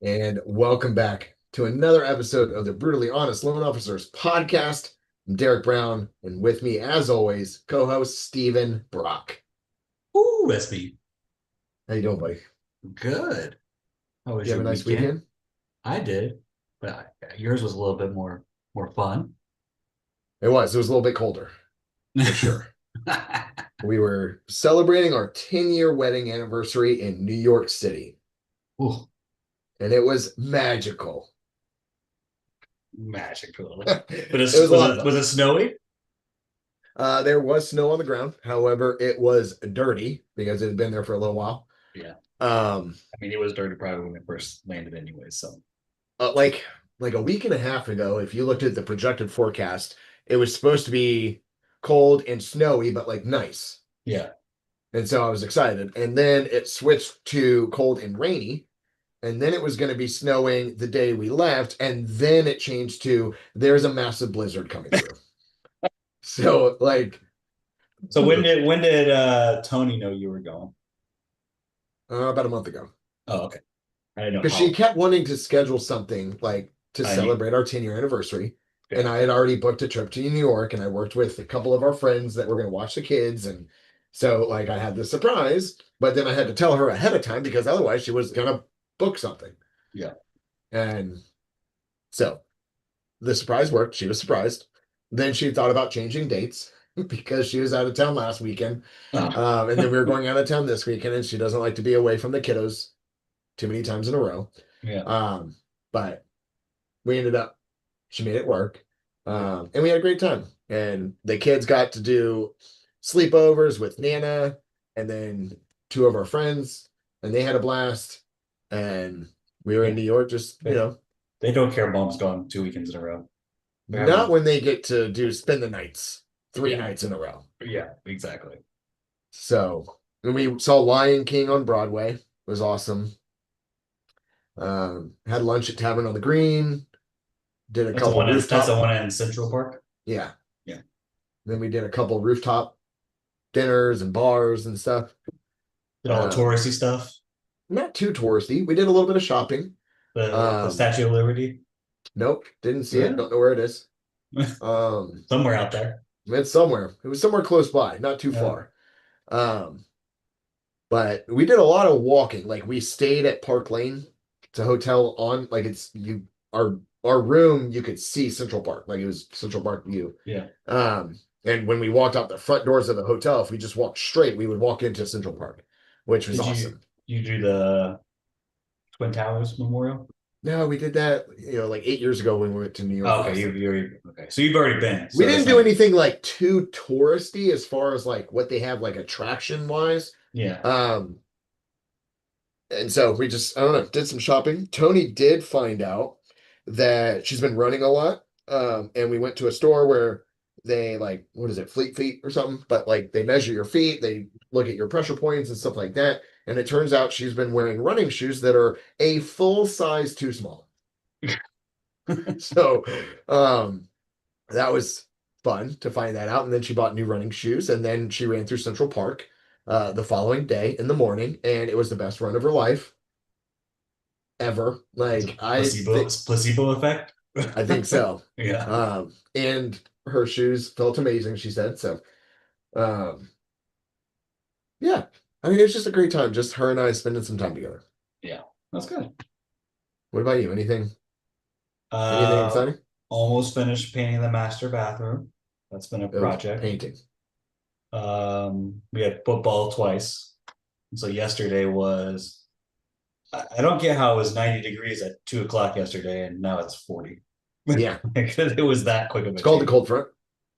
And welcome back to another episode of the Brutally Honest Loan Officers podcast. I'm Derek Brown, and with me, as always, co-host Stephen Brock. Ooh, that's me. How you doing, buddy? Good. How was You have your a nice weekend? weekend? I did, but yours was a little bit more fun. It was. It was a little bit colder, for sure. We were celebrating our 10-year wedding anniversary in New York City, Ooh, and it was magical. magical. But It was a lot of fun. was it snowy? There was snow on the ground. However, it was dirty because it had been there for a little while. Yeah. Um, I mean, it was dirty probably when it first landed anyway. So like a week and a half ago, if you looked at the projected forecast, it was supposed to be cold and snowy, but like nice. yeah. And so I was excited. And then it switched to cold and rainy. And then it was going to be snowing the day we left. And then it changed to there's a massive blizzard coming through. So like So when did Tony know you were going? about a month ago. Oh, okay. I didn't know Because she how. kept wanting to schedule something like to I mean, celebrate our 10-year anniversary. And yeah, I had already booked a trip to New York and I worked with a couple of our friends that were going to watch the kids. And so, like, I had the surprise, but then I had to tell her ahead of time because otherwise she was going to book something. yeah. And so the surprise worked. She was surprised. Then she thought about changing dates because she was out of town last weekend. Oh, And then we were going out of town this weekend and she doesn't like to be away from the kiddos too many times in a row. yeah. Um, but we ended up, she made it work. And we had a great time. And the kids got to do sleepovers with Nana and then two of our friends, and they had a blast. And we were in Yeah. New York, just, They don't care. Mom's gone 2 weekends in a row. They're not having. when they get to do spend the nights, three Yeah. nights in a row. Yeah. Exactly. So, and we saw Lion King on Broadway. It was awesome. Had lunch at Tavern on the Green, did a couple That's the rooftop. one in Central Park. Yeah. Yeah. Then we did a couple rooftop dinners and bars and stuff. Did all the touristy stuff. Not too touristy. We did a little bit of shopping. The Um, Statue of Liberty. nope, didn't see it. Yeah. Don't know where it is. Um, Somewhere out there. it's somewhere. It was somewhere close by, not too Yeah. far. Um, but we did a lot of walking. Like we stayed at Park Lane. It's a hotel on like it's you our room, you could see Central Park. Like it was Central Park view. Yeah. And when we walked out the front doors of the hotel, if we just walked straight, we would walk into Central Park, which was Did awesome. you do the Twin Towers Memorial? No, we did that, like 8 years ago when we went to New York Oh, okay. last time. Okay. So you've already been. We So didn't it's do not. anything like too touristy as far as like what they have like attraction wise. Yeah. Um, and so we just, I don't know, did some shopping. Tony did find out that she's been running a lot. And we went to a store where they like, what is it, Fleet Feet or something? But like they measure your feet, they look at your pressure points and stuff like that. And it turns out she's been wearing running shoes that are a full size too small. So that was fun to find that out. And then she bought new running shoes, and then she ran through Central Park the following day in the morning, and it was the best run of her life ever. It's a Like placebo effect. I think so. Yeah. And her shoes felt amazing, she said. So um, yeah, I mean, it was just a great time. Just her and I spending some time together. Yeah. That's good. What about you? Anything Uh, exciting? Almost finished painting the master bathroom. That's been a Oh, project. painting. We had football twice. So yesterday was. I don't get how it was 90 degrees at 2 o'clock yesterday, and now it's 40. Yeah, It was that quick of a it's called the change. cold front.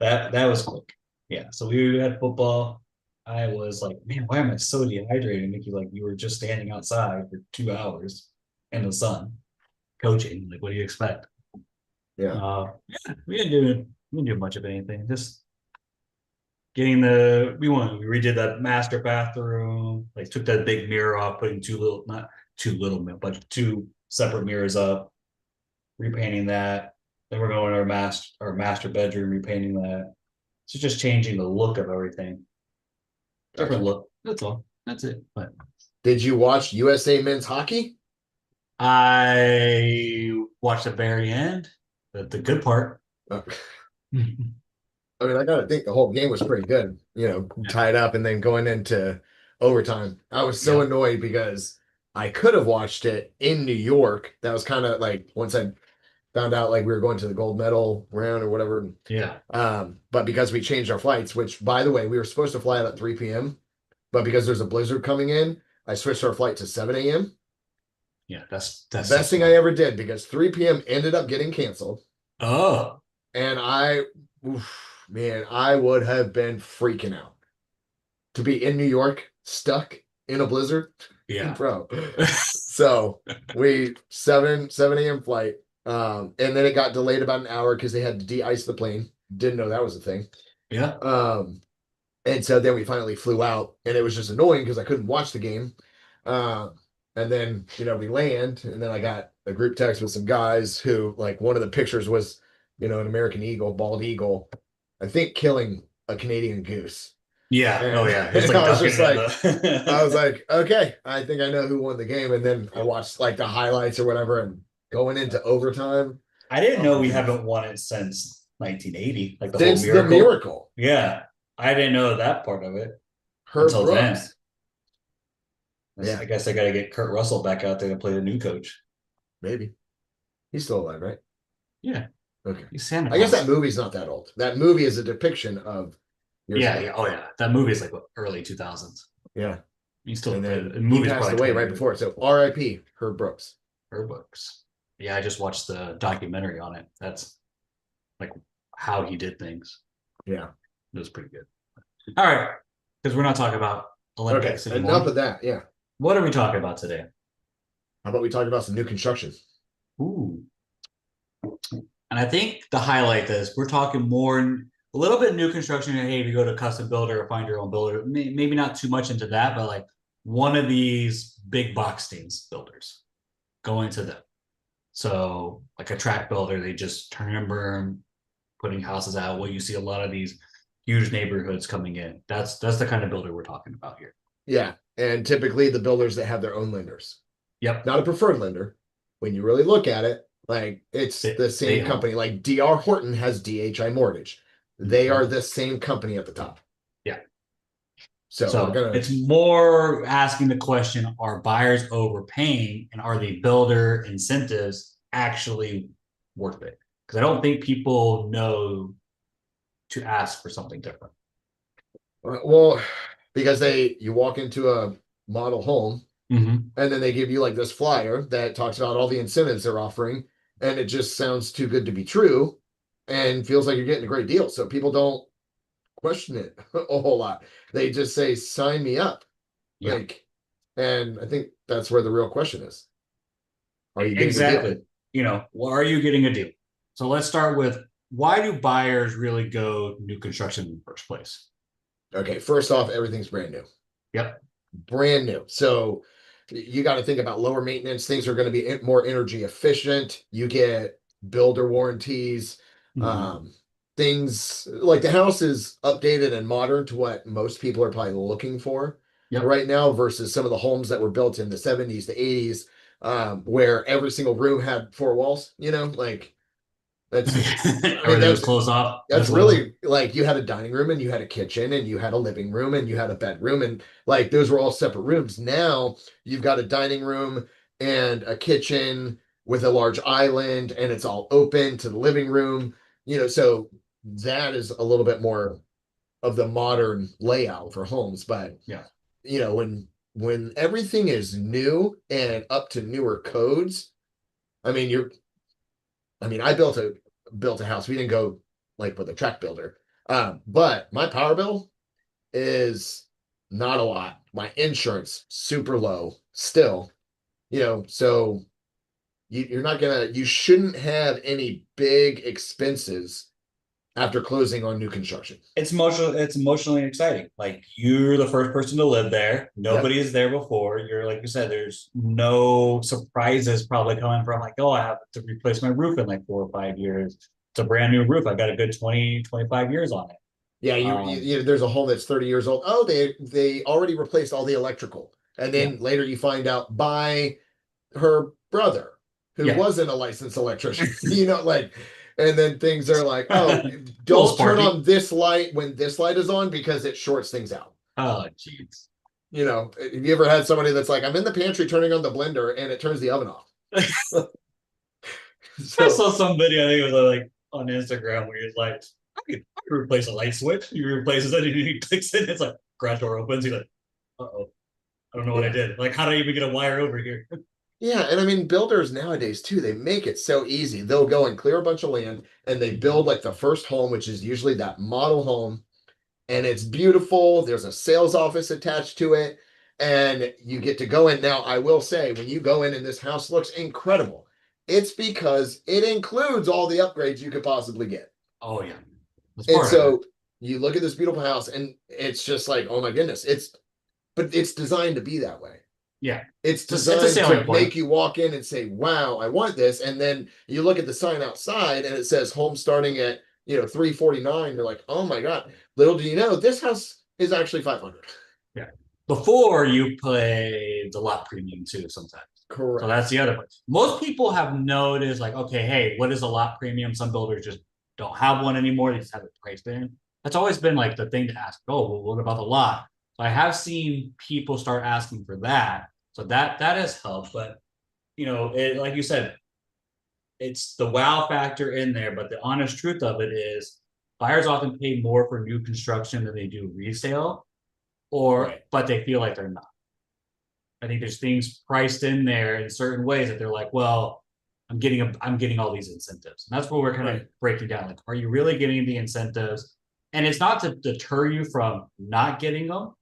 That was quick. Yeah. So we had football. I was like, man, why am I so dehydrated? Mickey, like you were just standing outside for 2 hours in the sun coaching. Like, what do you expect? Yeah. Yeah, we didn't do much of anything. Just getting we redid that master bathroom, like took that big mirror off, putting not too little, but two separate mirrors up, repainting that. Then we're going to our master bedroom, repainting that. So just changing the look of everything. Gotcha. Different look. That's all. That's it. But Did you watch USA men's hockey? I watched the very end, the good part. Uh, Yeah. I mean, I gotta think the whole game was pretty good, tied up and then going into overtime. I was so Yep. annoyed because I could have watched it in New York. That was kind of like once I found out like we were going to the gold medal round or whatever. Yeah. But because we changed our flights, which by the way, we were supposed to fly out at 3 p.m., but because there's a blizzard coming in, I switched our flight to 7 a.m. Yeah. That's so Best thing I smart. ever did because 3 p.m. ended up getting canceled. Oh, And man, I would have been freaking out to be in New York, stuck in a blizzard, yeah. bro. So we 7 a.m. flight, and then it got delayed about an hour because they had to de-ice the plane. Didn't know that was a thing. Yeah. Um, and so then we finally flew out, and it was just annoying because I couldn't watch the game. Um, and then we land, and then I got a group text with some guys who like one of the pictures was an American eagle, bald eagle, I think killing a Canadian goose. Yeah. Oh, And, yeah. It's and like I was ducking just it in like, I was the. like, okay, I think I know who won the game. And then I watched like the highlights or whatever, and going into overtime. I didn't Oh know my we goodness. haven't won it since 1980, like the whole Since the miracle. miracle, Yeah. I didn't know that part of it Herb until then. Brooks. Yeah, I guess I got to get Kurt Russell back out there to play the new coach. maybe. He's still alive, right? Yeah. Okay. He's Santa I guess that Claus. movie's not that old. That movie is a depiction of years Yeah. ago. Yeah. Oh, yeah. That movie is like what, early 2000s. Yeah. He's still, And the then he movie's passed probably away 20 right years. before it. So R.I.P. Herb Brooks. Her books. Yeah. I just watched the documentary on it. That's like how he did things. Yeah. It was pretty good. All right. Because we're not talking about Okay. Olympics Enough anymore. of that. Yeah. What are we talking about today? How about we talk about some new construction? Ooh. And I think the highlight is we're talking more, a little bit new construction. And hey, if you go to a custom builder or find your own builder, maybe not too much into that, but like one of these big box stains builders, going to them. So like a track builder, they just turn and burn, putting houses out. Well, you see a lot of these huge neighborhoods coming in. That's the kind of builder we're talking about here. Yeah. And typically the builders that have their own lenders, Yep. not a preferred lender. When you really look at it, like it's the They same help. company. Like D.R. Horton has DHI Mortgage. They Mm-hmm. are the same company at the top. Yeah. So we're So gonna, it's more asking the question, are buyers overpaying and are the builder incentives actually worth it? Because I don't think people know to ask for something different. well, because you walk into a model home Mm-hmm. and then they give you like this flyer that talks about all the incentives they're offering, and it just sounds too good to be true and feels like you're getting a great deal. So people don't question it a whole lot. They just say, sign me up. Yeah, Like, and I think that's where the real question is. Are you getting a deal? exactly. Well, are you getting a deal? So let's start with, why do buyers really go new construction in the first place? Okay, first off, everything's brand new. Yep. Brand new. So you got to think about lower maintenance. Things are going to be more energy efficient. You get builder warranties. Mm-hmm. Um, things like the house is updated and modern to what most people are probably looking for Yep. right now versus some of the homes that were built in the 70s, the 80s, where every single room had four walls, like that's, I mean, Everything was closed off that's as well. really like you had a dining room and you had a kitchen and you had a living room and you had a bedroom and like those were all separate rooms. Now you've got a dining room and a kitchen with a large island and it's all open to the living room, so that is a little bit more of the modern layout for homes. But Yeah. when everything is new and up to newer codes, I mean, I built a house. We didn't go like with a track builder. But my power bill is not a lot. My insurance super low still, so you shouldn't have any big expenses after closing on new construction. It's emotionally exciting. Like, you're the first person to live there. Yep. Nobody is there before. You're, like you said, there's no surprises probably coming from, like, oh, I have to replace my roof in like 4 or 5 years. It's a brand new roof. I got a good 20, 25 years on it. Yeah, Um, there's a home that's 30 years old. Oh, they already replaced all the electrical. And yeah. then later you find out by her brother who Yeah. wasn't a licensed electrician, like, and then things are like, oh, Little don't turn sparky. on this light when this light is on because it shorts things out. Oh, jeez. Have you ever had somebody that's like, I'm in the pantry turning on the blender and it turns the oven off? I So saw some video, I think it was like on Instagram where he's like, I could replace a light switch. He replaces it and he clicks it. It's like garage door opens. He's like, uh-oh, I don't know what I yeah. did. Like, how do I even get a wire over here? Yeah, and I mean builders nowadays too, they make it so easy. They'll go and clear a bunch of land and they build like the first home, which is usually that model home, and it's beautiful. There's a sales office attached to it, and you get to go in. Now, I will say, when you go in and this house looks incredible, it's because it includes all the upgrades you could possibly get. Oh yeah, that's And part of it. so you look at this beautiful house, and it's just like, oh my goodness, but it's designed to be that way. Yeah, It's it's a designed to selling point. make you walk in and say, wow, I want this. And then you look at the sign outside and it says home starting at, 349. You're like, oh my God. Little do you know, this house is actually 500. Yeah, before you play the lot premium too sometimes. So that's Correct. the other part. Most people have noticed, like, okay, hey, what is a lot premium? Some builders just don't have one anymore. They just have it priced in. That's always been like the thing to ask. Oh, well, what about the lot? So I have seen people start asking for that. So that has helped. But like you said, it's the wow factor in there. But the honest truth of it is, buyers often pay more for new construction than they do resale, Right. but they feel like they're not. I think there's things priced in there in certain ways that they're like, well, I'm getting all these incentives. And that's what we're kind of Right. breaking down. Like, are you really getting the incentives? And it's not to deter you from not getting them.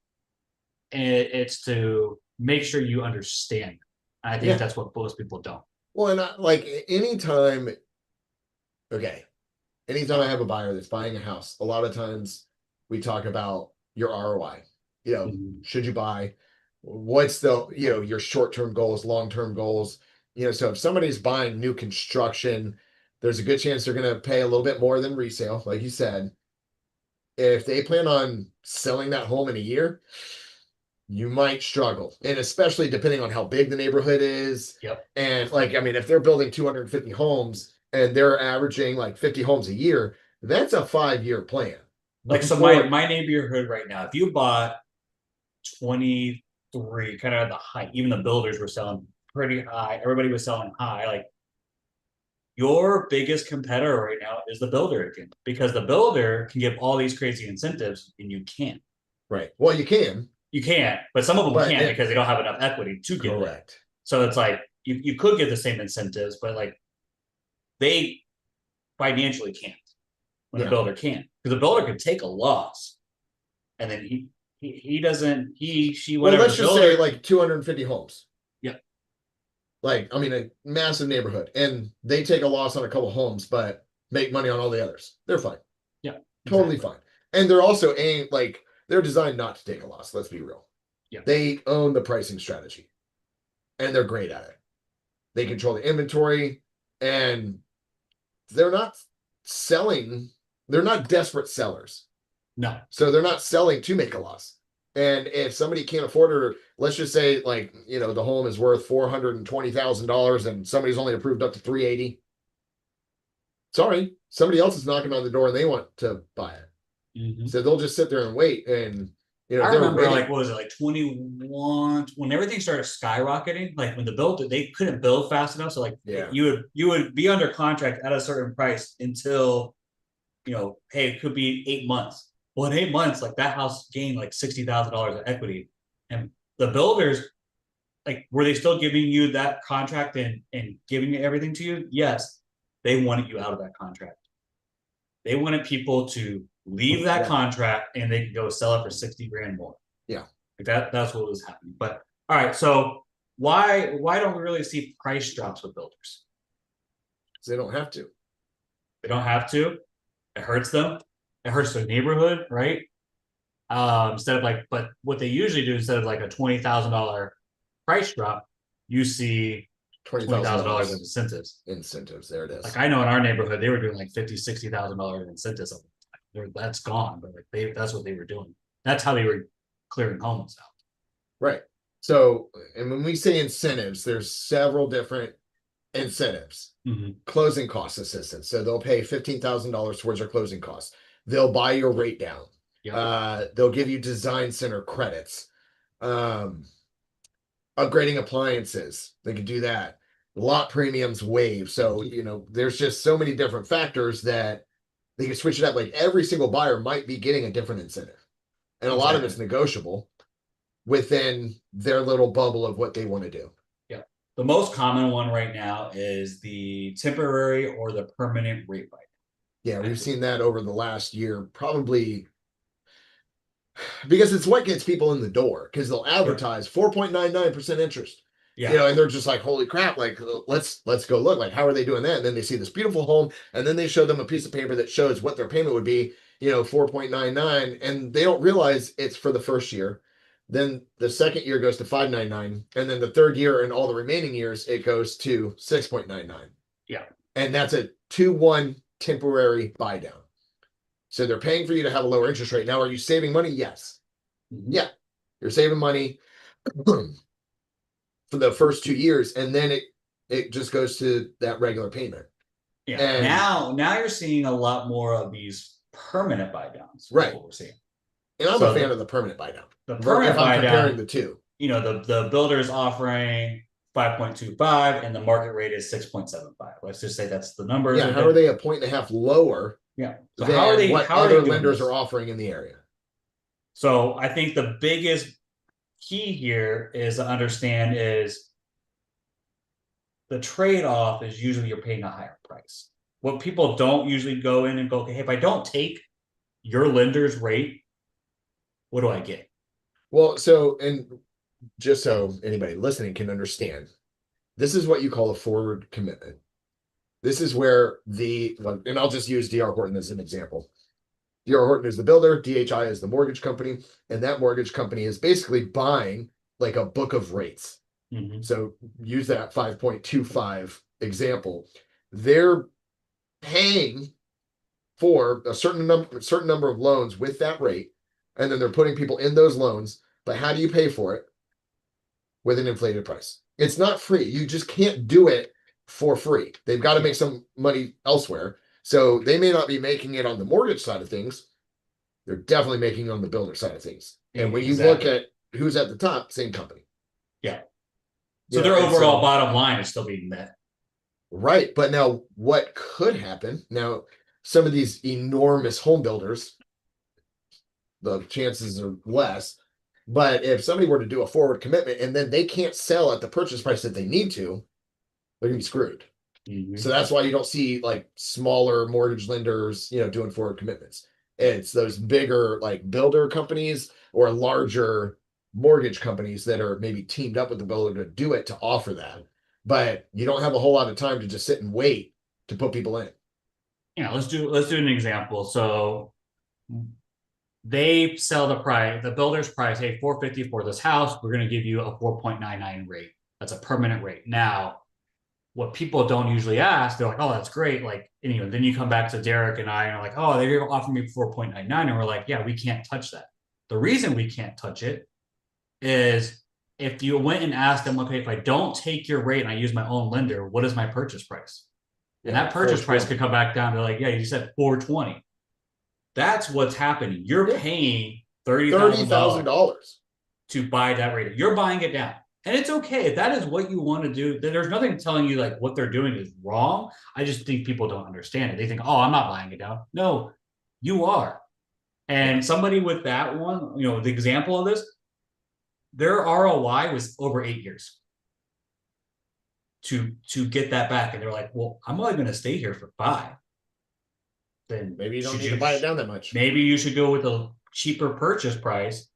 It's to make sure you understand. And I think Yeah. that's what most people don't. Well, and like okay, anytime I have a buyer that's buying a house, a lot of times we talk about your ROI. Mhm. Should you buy? What's your short-term goals, long-term goals? So if somebody's buying new construction, there's a good chance they're going to pay a little bit more than resale, like you said. If they plan on selling that home in a year, you might struggle. And especially depending on how big the neighborhood is. Yep. And like, I mean, if they're building 250 homes and they're averaging like 50 homes a year, that's a 5-year plan Like, so before. my neighborhood right now, if you bought 23, kind of at the height, even the builders were selling pretty high. Everybody was selling high. Like, your biggest competitor right now is the builder again, because the builder can give all these crazy incentives and you can't. Right. Well, you can, You can't, but some of them but can't because they don't have enough equity to give it. correct. So it's like you could get the same incentives, but like they financially can't when a Yeah. builder can't. Because a builder could take a loss and then he doesn't, she, Well, whatever, let's the just say builder. like 250 homes. Yeah. Like, I mean, a massive neighborhood, and they take a loss on a couple homes, but make money on all the others. They're fine. Yeah. Totally Exactly. fine. And they're also aimed like they're designed not to take a loss. Let's be real. Yeah. They own the pricing strategy and they're great at it. They control the inventory and they're not selling, they're not desperate sellers. No. So they're not selling to make a loss. And if somebody can't afford it, or let's just say like, the home is worth $420,000 and somebody's only approved up to 380. Sorry, somebody else is knocking on the door and they want to buy it. Mm-hmm. So they'll just sit there and wait. And I they're remember, waiting. like, what was it, like 21 when everything started skyrocketing, like when the build they couldn't build fast enough. So like, Yeah. you would be under contract at a certain price until, hey, it could be 8 months. Well, in 8 months, like that house gained like $60,000 of equity. And the builders, like, were they still giving you that contract and giving everything to you? Yes. They wanted you out of that contract. They wanted people to leave that Yeah. contract and they could go sell it for 60 grand more. Yeah. Like that's what was happening. But all right, so why don't we really see price drops with builders? They don't have to. They don't have to. It hurts them. It hurts their neighborhood, right? Instead of like, but what they usually do, instead of like a $20,000 price drop, you see $20,000 of incentives. Incentives. There it is. Like, I know in our neighborhood, they were doing like $50,000-$60,000 in incentives. That's gone, but like that's what they were doing. That's how they were clearing homes out. Right. So, and when we say incentives, there's several different incentives, Mhm. closing cost assistance. So they'll pay $15,000 towards their closing costs. They'll buy your rate down. Yep. They'll give you design center credits. Um, Upgrading appliances, they could do that. Lot premiums waived. So, there's just so many different factors that they can switch it up. Like every single buyer might be getting a different incentive. And a lot of it's Exactly. negotiable within their little bubble of what they want to do. Yeah. The most common one right now is the temporary or the permanent rate buy. Yeah, we've seen that over the last year, probably because it's what gets people in the door because they'll advertise 4.99% interest. Yeah. And they're just like, holy crap, like let's go look. Like, how are they doing that? And then they see this beautiful home, and then they show them a piece of paper that shows what their payment would be, 4.99, and they don't realize it's for the first year. Then the second year goes to 5.99, and then the third year and all the remaining years it goes to 6.99. Yeah. And that's a 2-1 temporary buy down. So they're paying for you to have a lower interest rate. Now, are you saving money? Yes. Mhm. Yeah. You're saving money for the first 2 years, and then it just goes to that regular payment. Yeah. And Now you're seeing a lot more of these permanent buy downs. Right. What we're seeing. And I'm So a fan of the permanent buy down. The permanent if I'm buy comparing down, the two. The builder's offering 5.25 and the market rate is 6.75. Let's just say that's the numbers. Yeah, how are they a point and a half lower Yeah. So than how are they what how are other they doing lenders this? are offering in the area? So I think the biggest key here is to understand is the trade-off is usually you're paying a higher price. What people don't usually go in and go, okay, hey, if I don't take your lender's rate, what do I get? Well, and just so anybody listening can understand, this is what you call a forward commitment. This is where and I'll just use D.R. Horton as an example. D.R. Horton is the builder, DHI is the mortgage company, and that mortgage company is basically buying like a book of rates. Mm-hmm. So use that 5.25 example. They're paying for a certain number of loans with that rate, and then they're putting people in those loans. But how do you pay for it? With an inflated price. It's not free. You just can't do it for free. They've got to make some money elsewhere. So they may not be making it on the mortgage side of things. They're definitely making it on the builder side of things. And when you look at who's at the top, same company. Yeah. So their overall bottom line is still being met. Right. But now what could happen? Now, some of these enormous home builders, the chances are less. But if somebody were to do a forward commitment and then they can't sell at the purchase price that they need to, they're gonna be screwed. Mm-hmm. So that's why you don't see like smaller mortgage lenders, doing forward commitments. It's those bigger like builder companies or larger mortgage companies that are maybe teamed up with the builder to do it to offer that. But you don't have a whole lot of time to just sit and wait to put people in. Let's do an example. So they sell the builder's price, hey, 450 for this house. We're going to give you a 4.99 rate. That's a permanent rate. Now, what people don't usually ask, they're like, oh, that's great. Like, then you come back to Derek and I and are like, oh, they're going to offer me 4.99. And we're like, yeah, we can't touch that. The reason we can't touch it is if you went and asked them, okay, if I don't take your rate and I use my own lender, what is my purchase price? And that purchase price could come back down to like, yeah, you said 420. That's what's happening. You're paying $30,000 to buy that rate. You're buying it down. And it's okay if that is what you want to do. There's nothing telling you like what they're doing is wrong. I just think people don't understand it. They think, oh, I'm not buying it down. No, you are. And somebody with that one, the example of this, their ROI was over 8 years to get that back. And they're like, well, I'm only going to stay here for 5. Then maybe you don't need to buy it down that much. Maybe you should go with a cheaper purchase price.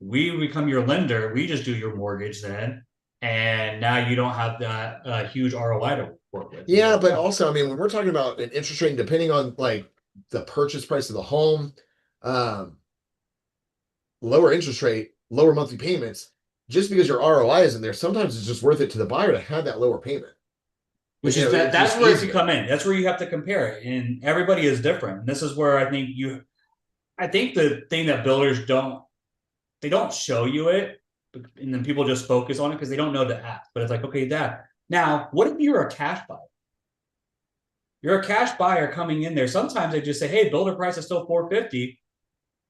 We become your lender. We just do your mortgage then. And now you don't have that huge ROI to work with. Yeah, but also, I mean, when we're talking about an interest rate, depending on like the purchase price of the home, lower interest rate, lower monthly payments, just because your ROI isn't there, sometimes it's just worth it to the buyer to have that lower payment. Which is that's where you come in. That's where you have to compare it. And everybody is different. And this is where I think the thing that builders they don't show you it, and then people just focus on it because they don't know to ask. But it's like, okay, Dad, Now, what if you're a cash buyer? You're a cash buyer coming in there. Sometimes they just say, hey, builder price is still 450.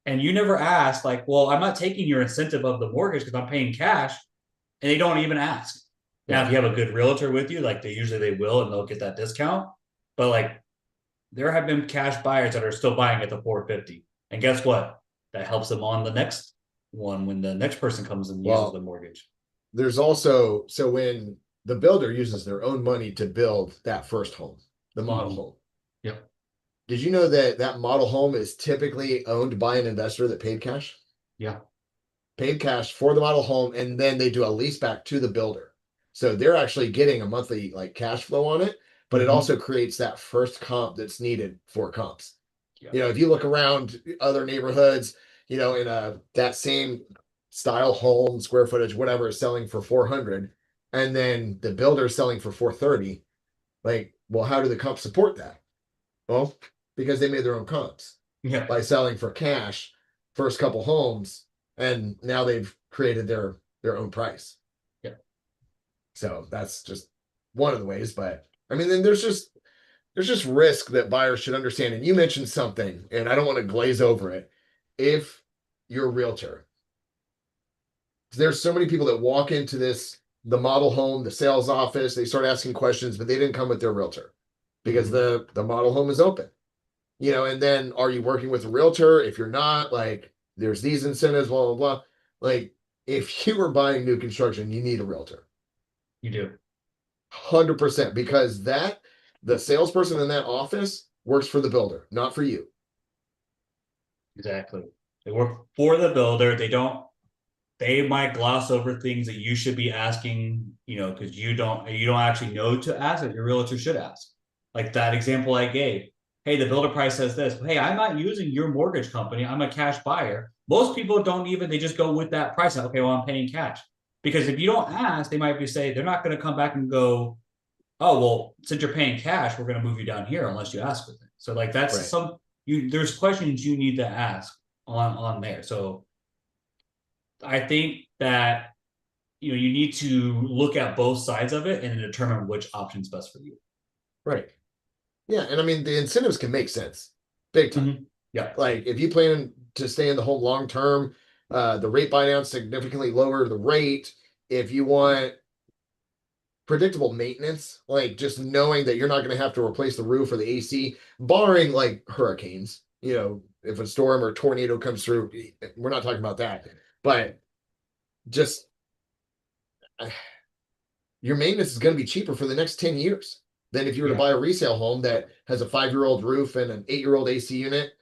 And you never ask, like, well, I'm not taking your incentive of the mortgage because I'm paying cash. And they don't even ask. Now, Yeah. if you have a good realtor with you, like they will, and they'll get that discount. But like there have been cash buyers that are still buying at the 450. And guess what? That helps them on the next one when the next person comes and uses the Well, mortgage. there's also, so when the builder uses their own money to build that first home, the model Mm-hmm. home. Yep. Did you know that that model home is typically owned by an investor that paid cash? Yeah. Paid cash for the model home, and then they do a lease back to the builder. So they're actually getting a monthly like cash flow on it, but it Mm-hmm. also creates that first comp that's needed for comps. Yeah. You know, if you look around other neighborhoods, you know, in a that same style home, square footage, whatever is selling for 400, and then the builder is selling for 430, like, well, how do the comps support that? Well, because they made their own comps Yeah. by selling for cash first couple homes, and now they've created their own price. Yeah. So that's just one of the ways. But I mean, then there's just risk that buyers should understand. And you mentioned something, and I don't want to glaze over it. If you're a realtor, there's so many people that walk into the model home, the sales office, they start asking questions, but they didn't come with their realtor because Mm-hmm. the model home is open. You know, and then are you working with a realtor? If you're not, like there's these incentives, blah, blah, blah. Like if you were buying new construction, you need a realtor. You do. 100% because the salesperson in that office works for the builder, not for you. Exactly. They work for the builder. They might gloss over things that you should be asking, because you don't actually know to ask that your realtor should ask. Like that example I gave. Hey, the builder price says this. Hey, I'm not using your mortgage company. I'm a cash buyer. Most people don't even, they just go with that price. Okay, well, I'm paying cash. Because if you don't ask, they might be say they're not going to come back and go, oh, well, since you're paying cash, we're going to move you down here unless you ask with it. So like that's Right. there's questions you need to ask on there. So I think that you need to look at both sides of it and determine which option's best for you. Right. Yeah. And I mean, the incentives can make sense big time. Mm-hmm. Yeah. Like if you plan to stay in the home long term, the rate buy down significantly lower the rate. If you want predictable maintenance, like just knowing that you're not going to have to replace the roof or the AC, barring like hurricanes. You know, if a storm or tornado comes through, we're not talking about that. But just your maintenance is going to be cheaper for the next 10 years than if you were to Yeah. buy a resale home that has a 5-year-old roof and an 8-year-old AC unit,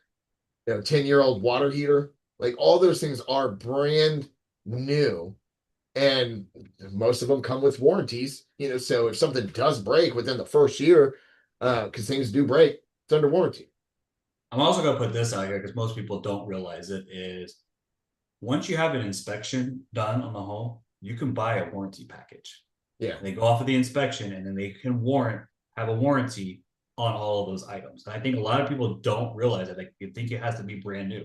10-year-old water heater. Like all those things are brand new, and most of them come with warranties. So if something does break within the first year, because things do break, it's under warranty. I'm also going to put this out here because most people don't realize it is once you have an inspection done on the home, you can buy a warranty package. Yeah. They go off of the inspection and then they can have a warranty on all of those items. And I think a lot of people don't realize that. Like you think it has to be brand new.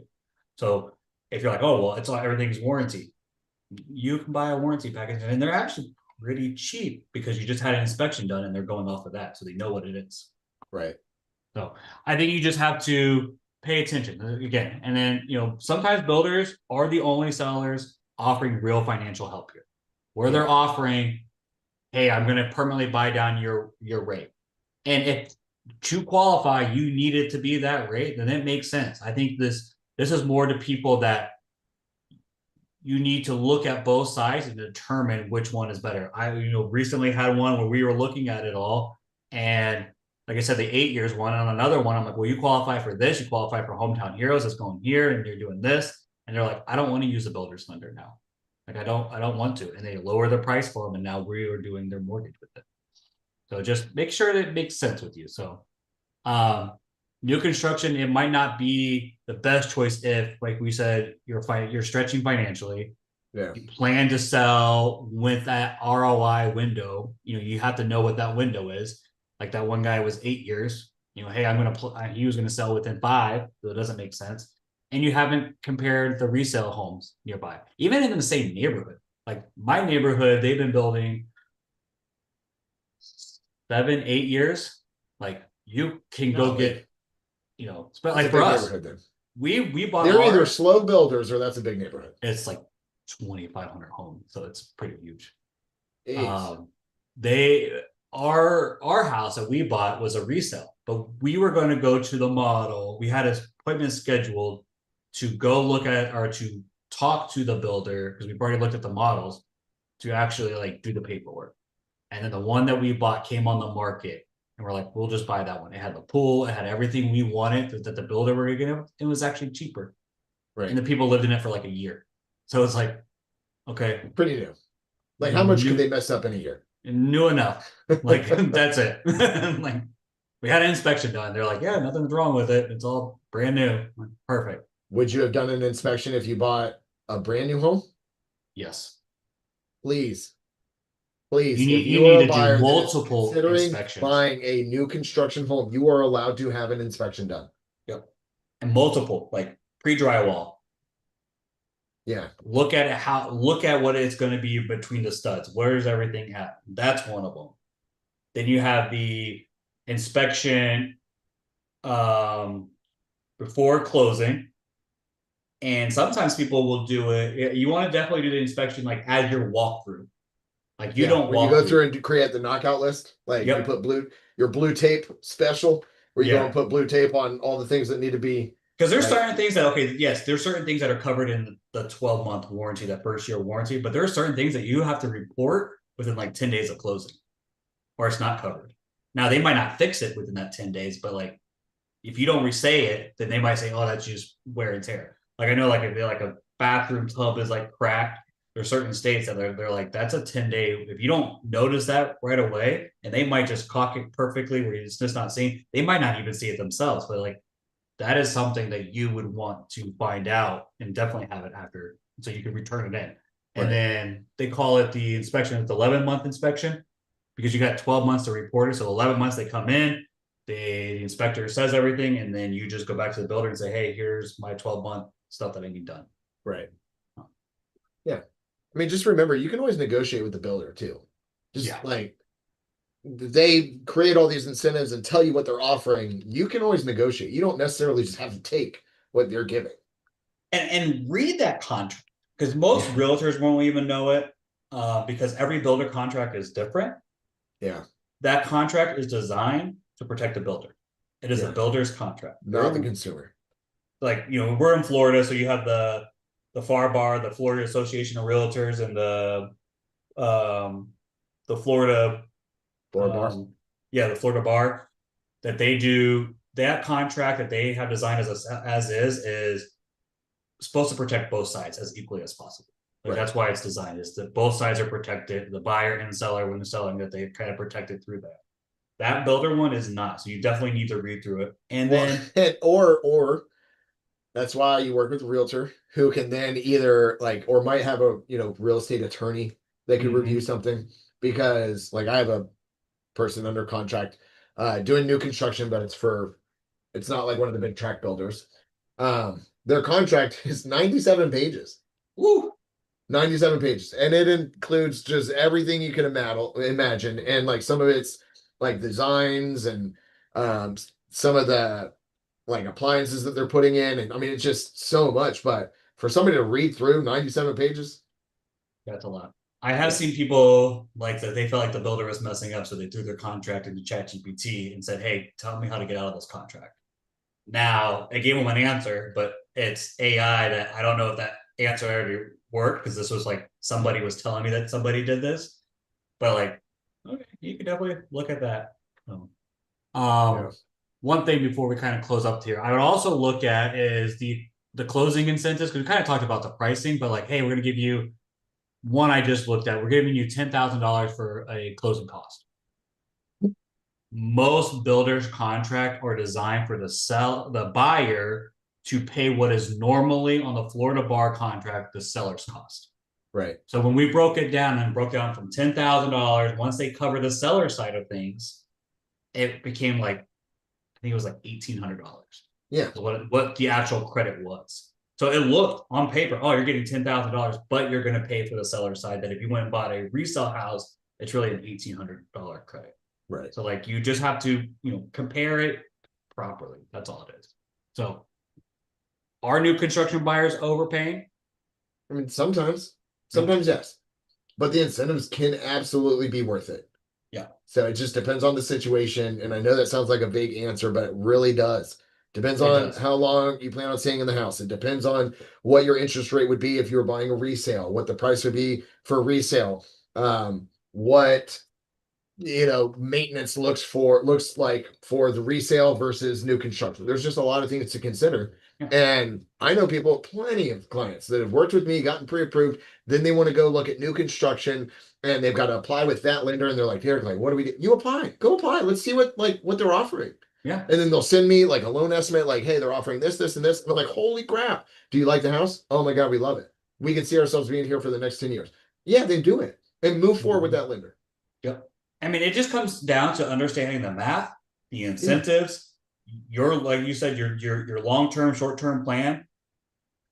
So if you're like, oh well, it's all everything's warranty, you can buy a warranty package and they're actually pretty cheap because you just had an inspection done and they're going off of that. So they know what it is. Right. So I think you just have to pay attention again. And then, sometimes builders are the only sellers offering real financial help here, where Yeah. they're offering, hey, I'm going to permanently buy down your rate. And if to qualify, you need it to be that rate, then it makes sense. I think this is more to people that you need to look at both sides and determine which one is better. I recently had one where we were looking at it all, and like I said, the 8 years one on another one, I'm like, well, you qualify for this, you qualify for Hometown Heroes, it's going here, and you're doing this, and they're like, I don't want to use the builder's lender now. Like I don't want to, and they lower the price for them, and now we are doing their mortgage with it. So just make sure that it makes sense with you. So um, new construction, it might not be the best choice if, like we said, you're stretching financially. Yeah. You plan to sell with that ROI window. You have to know what that window is. Like that one guy was 8 years. Hey, he was gonna sell within 5, so it doesn't make sense. And you haven't compared the resale homes nearby, even in the same neighborhood. Like my neighborhood, they've been building 7, 8 years, like you can go Golly. get, but That's a like for big us, neighborhood then. we bought They're either ours. slow builders or that's a big neighborhood. It's like 2,500 homes, so it's pretty huge. Jeez. Um, they our house that we bought was a resale, but we were going to go to the model. We had an appointment scheduled to go look at or to talk to the builder because we've already looked at the models to actually like do the paperwork. And then the one that we bought came on the market, and we're like, we'll just buy that one. It had the pool, it had everything we wanted that the builder were gonna. It was actually cheaper, and Right. the people lived in it for like a year. So it's like, okay, Pretty new. Like how much could new they mess up in a year? new enough. Like that's it. Like we had an inspection done. They're like, yeah, nothing's wrong with it. It's all brand new. Like, perfect. Would you have done an inspection if you bought a brand new home? Yes. Please. Please, if You you need are a to do buyer that is multiple considering inspections. buying a new construction home, you are allowed to have an inspection done. Yep. And multiple, like pre-drywall. Yeah. Look at it, look at what it's going to be between the studs. Where's everything at? That's one of them. Then you have the inspection before closing. And sometimes people will do it. You want to definitely do the inspection like as your walkthrough. Like you Yeah. don't When you walk go through. through and create the knockout list, like you Yep. put your blue tape special, where you go and Yeah. put blue tape on all the things that need to be Because there's like, certain things that, okay, yes, there's certain things that are covered in the 12-month warranty, that first year warranty, but there are certain things that you have to report within like 10 days of closing, or it's not covered. Now they might not fix it within that 10 days, but like if you don't resay it, then they might say, oh, that's just wear and tear. Like I know like if like a bathroom tub is like cracked, there's certain states that they're like, that's a 10-day. If you don't notice that right away, and they might just caulk it perfectly where it's just not seeing, they might not even see it themselves, but like that is something that you would want to find out and definitely have it after so you can return it in. And right. then they call it the inspection, it's 11-month inspection because you got 12 months to report it. So 11 months they come in, the inspector says everything, and then you just go back to the builder and say, hey, here's my 12-month stuff that I need done. Right. Yeah. I mean, just remember, you can always negotiate with the builder too. Just Yeah. like they create all these incentives and tell you what they're offering. You can always negotiate. You don't necessarily just have to take what they're giving. And read that contract because most Yeah. realtors won't even know it because every builder contract is different. Yeah. That contract is designed to protect the builder. It is a Yeah. builder's contract. Not the consumer. Like, we're in Florida, so you have the FAR bar, the Florida Association of Realtors, and the Florida Or bar. yeah, the Florida bar that they do that contract that they have designed as is supposed to protect both sides as equally as possible. Like Right. that's why it's designed, is that both sides are protected, the buyer and the seller when they're selling, that they kind of protected through that. That builder one is not. So you definitely need to read through it. And Well, then or that's why you work with a realtor who can then either like or might have a real estate attorney that could review something, because like I have a person under contract doing new construction, but it's not like one of the big track builders. Their contract is 97 pages. woo, 97 pages, and it includes just everything you can imagine, and like some of it's like designs and some of the like appliances that they're putting in, and I mean it's just so much. But for somebody to read through 97 pages, that's a lot. I have yeah. seen people like that they felt like the builder was messing up, so they threw their contract into ChatGPT and said, hey, tell me how to get out of this contract. Now I gave him an answer, but it's AI that I don't know if that answer already worked because this was like somebody was telling me that somebody did this. But like, okay, you can definitely look at that. Yeah. One thing before we kind of close up here, I would also look at is the closing incentives, because we kind of talked about the pricing, but like, hey, we're going to give you one I just looked at. We're giving you $10,000 for a closing cost. Most builders contract or design for the buyer to pay what is normally on the Florida bar contract the seller's cost. Right. So when we broke it down and broke down from $10,000, once they cover the seller side of things, it became like, I think it was like $1,800. Yeah. What the actual credit was. So it looked on paper, oh, you're getting $10,000, but you're going to pay for the seller side. That if you went and bought a resale house, it's really an $1,800 credit. Right. So like you just have to, compare it properly. That's all it is. So are new construction buyers overpaying? I mean, sometimes, Yeah. yes, but the incentives can absolutely be worth it. Yeah. So it just depends on the situation. And I know that sounds like a big answer, but it really does. Depends It on does. how long you plan on staying in the house. It depends on what your interest rate would be if you were buying a resale, what the price would be for a resale, what maintenance looks like for the resale versus new construction. There's just a lot of things to consider. Yeah. And I know people, plenty of clients that have worked with me, gotten pre-approved, then they want to go look at new construction and they've got to apply with that lender and they're like, Derek, like, what do we do? You apply, go apply. Let's see what they're offering. Yeah. And then they'll send me like a loan estimate, like, hey, they're offering this, this, and this. And I'm like, holy crap. Do you like the house? Oh my God, we love it. We can see ourselves being here for the next 10 years. Yeah, then do it and move forward with that lender. Yep. I mean, it just comes down to understanding the math, the incentives, your, like you said, your long-term, short-term plan.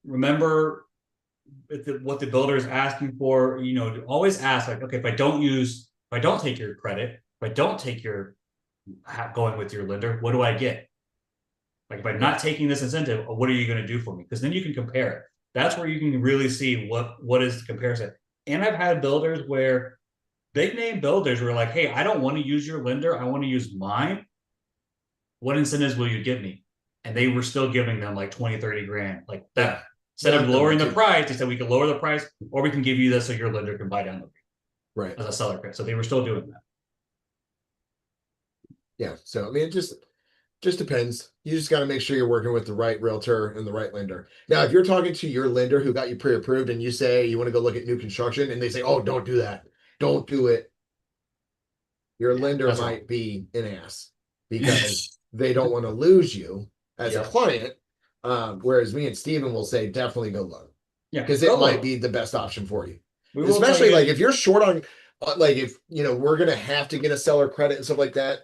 Remember what the builder is asking for, always ask like, okay, if I don't take your credit, if I don't take your going with your lender, what do I get? Like if I'm not taking this incentive, what are you going to do for me? Because then you can compare it. That's where you can really see what is the comparison. And I've had builders where big name builders were like, hey, I don't want to use your lender. I want to use mine. What incentives will you give me? And they were still giving them like 20, 30 grand. Like that. Instead of lowering the price, they said we can lower the price or we can give you this so your lender can buy down the rate. Right. As a seller credit. So they were still doing that. Yeah. So I mean, it just depends. You just got to make sure you're working with the right realtor and the right lender. Now, if you're talking to your lender who got you pre-approved and you say you want to go look at new construction and they say, oh, don't do that. Don't do it. Your lender might be an ass because they don't want to lose you as a client. Whereas me and Steven will say, definitely go low. Yeah. Because it might be the best option for you. We Especially like if you're short on, like if, we're going to have to get a seller credit and stuff like that.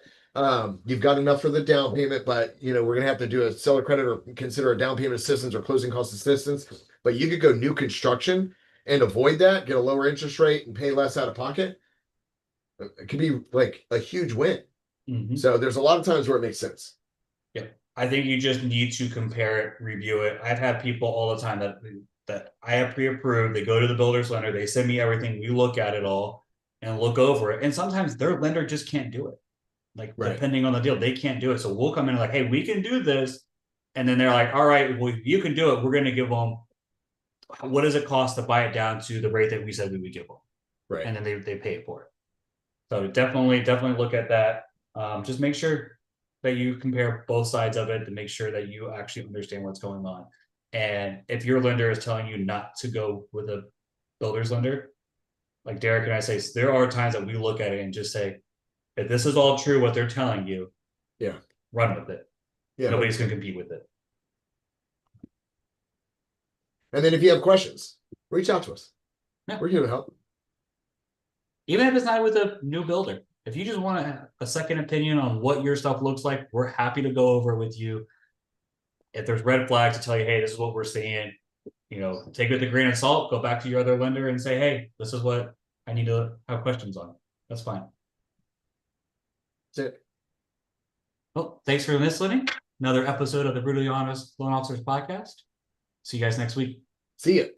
You've got enough for the down payment, but we're gonna have to do a seller credit or consider a down payment assistance or closing cost assistance. But you could go new construction and avoid that, get a lower interest rate and pay less out of pocket. It could be like a huge win. So there's a lot of times where it makes sense. Yeah. I think you just need to compare it, review it. I've had people all the time that I have pre-approved, they go to the builder's lender, they send me everything, we look at it all and look over it. And sometimes their lender just can't do it. Like depending on the deal, they can't do it. So we'll come in like, hey, we can do this. And then they're like, all right, well, you can do it. We're going to give them, what does it cost to buy it down to the rate that we said we would give them? Right. And then they pay it for it. So definitely look at that. Just make sure that you compare both sides of it to make sure that you actually understand what's going on. And if your lender is telling you not to go with a builder's lender, like Derek and I say, there are times that we look at it and just say, if this is all true, what they're telling you, run with it. Yeah, nobody's going to compete with it. And then if you have questions, reach out to us. Yeah. We're here to help. Even if it's not with a new builder, if you just want a second opinion on what your stuff looks like, we're happy to go over with you. If there's red flags to tell you, hey, this is what we're seeing, take it with a grain of salt, go back to your other lender and say, hey, this is what I need to have questions on. That's fine. That's it. Well, thanks for listening. Another episode of the Brutally Honest Loan Officers Podcast. See you guys next week. See ya.